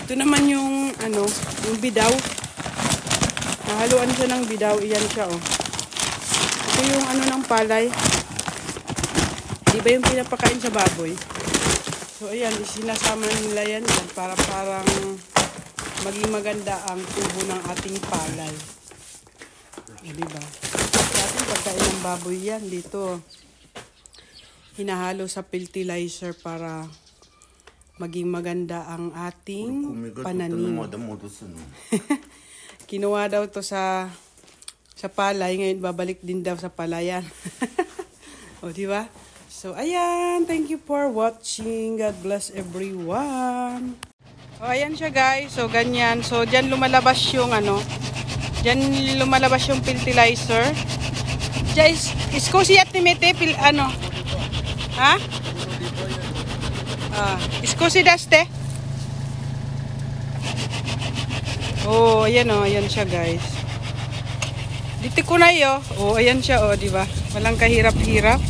Ito naman yung, yung bidaw. Nahaluan siya ng bidaw. Iyan siya, oh. Ito yung ng palay. Di ba yung pinapakain sa baboy? So, ayan, sinasama nila yan para parang maging maganda ang tubo ng ating palay. Di ba? Sa ating pagkain ng baboy yan dito. Hinahalo sa fertilizer para maging maganda ang ating pananim. Kinuha daw to sa palay, ngayon babalik din daw sa palayan. O, di ba? So, ayan. Thank you for watching. God bless everyone. O, ayan siya, guys. So, ganyan. So, dyan lumalabas yung dyan lumalabas yung fertilizer. Dyan, iskosi at nimete, ha? Iskosi daste. Oh, ayan o. Ayan siya, guys. Dito ko na yo. Oh, ayan siya, oh, di ba? Walang kahirap-hirap.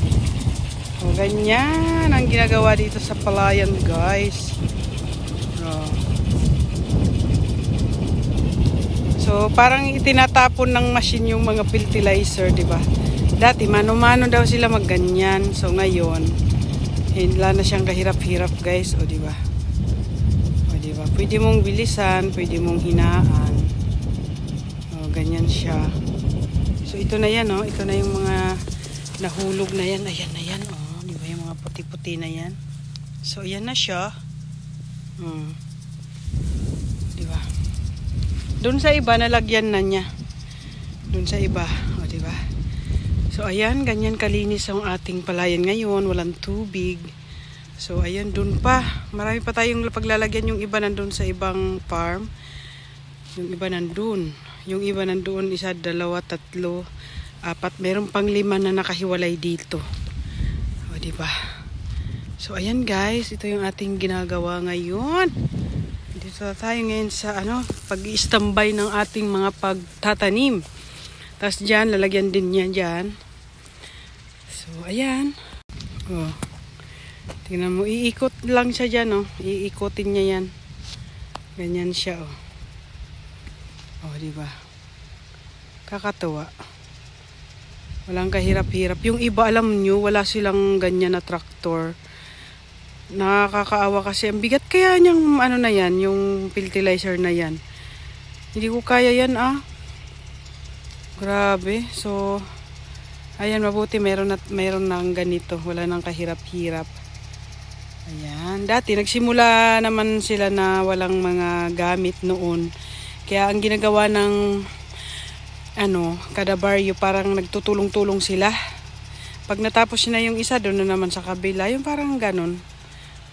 Oh, ganyan ang ginagawa dito sa palayan, guys. Oh. So, parang itinatapon ng machine yung mga fertilizer, di ba? Dati, mano-mano daw sila magganyan. So, ngayon, wala na siyang kahirap-hirap, guys. O, di ba? O, di ba? Pwede mong bilisan, pwede mong hinaan. O, ganyan siya. So, ito na yan, oh. Ito na yung mga nahulog na yan. Ayan na yan, oh. Di ba? Yung mga puti-puti na yan. So, ayan na siya. Di ba? Doon sa iba, nalagyan na niya. Doon sa iba. O, di ba? So, ayan, ganyan kalinis ang ating palayan ngayon. Walang tubig. So, ayan, dun pa. Marami pa tayong paglalagyan. Yung iba nandun sa ibang farm. Yung iba nandun. Yung iba nandun, 1, 2, 3, 4. Meron pang 5 na nakahiwalay dito. O, diba? So, ayan, guys. Ito yung ating ginagawa ngayon. Dito tayo ngayon sa, pag-i-standby ng ating mga pagtatanim. Tapos dyan, lalagyan din niya dyan. So, ayan. Oh. Tingnan mo, iikot lang siya dyan, oh. Iikotin niya yan. Ganyan siya, oh. Oh, diba? Kakatuwa. Walang kahirap-hirap. Yung iba, alam nyo, wala silang ganyan na traktor. Nakakaawa kasi. Ang bigat kaya niyang, na yan, yung fertilizer na yan. Hindi ko kaya yan, Grabe. So, ayan, mabuti meron ng ganito. Wala nang kahirap-hirap. Ayan. Dati, nagsimula naman sila na walang mga gamit noon. Kaya, ang ginagawa ng, kada baryo, parang nagtutulong-tulong sila. Pag natapos na yung isa, doon na naman sa kabila. Yung parang ganon.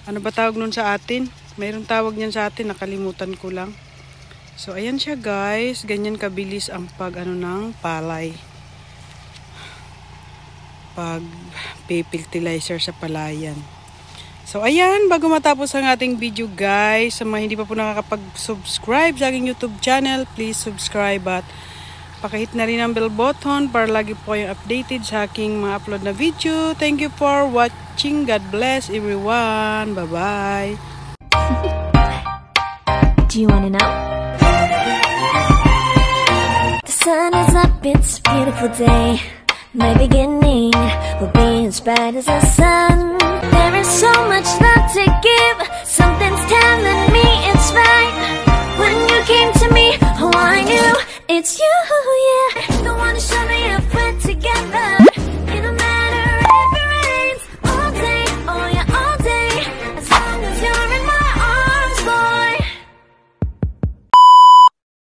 Ano ba tawag nun sa atin? Mayroong tawag niyan sa atin. Nakalimutan ko lang. So, ayan siya, guys. Ganyan kabilis ang ng palay. Pag-fertilizer sa palayan. So, ayan. Bago matapos ang ating video, guys. Sa mga hindi pa po nakakapag-subscribe sa aking YouTube channel, please subscribe at pakihit na rin ang bell button para lagi po kayong updated sa aking mga upload na video. Thank you for watching. God bless everyone. Bye-bye. Do you want to know? The sun is up, it's a beautiful day. My beginning will be as bright as the sun. There is so much love to give. Something's telling me it's right. When you came to me, oh, I knew it's you, yeah. The one to show me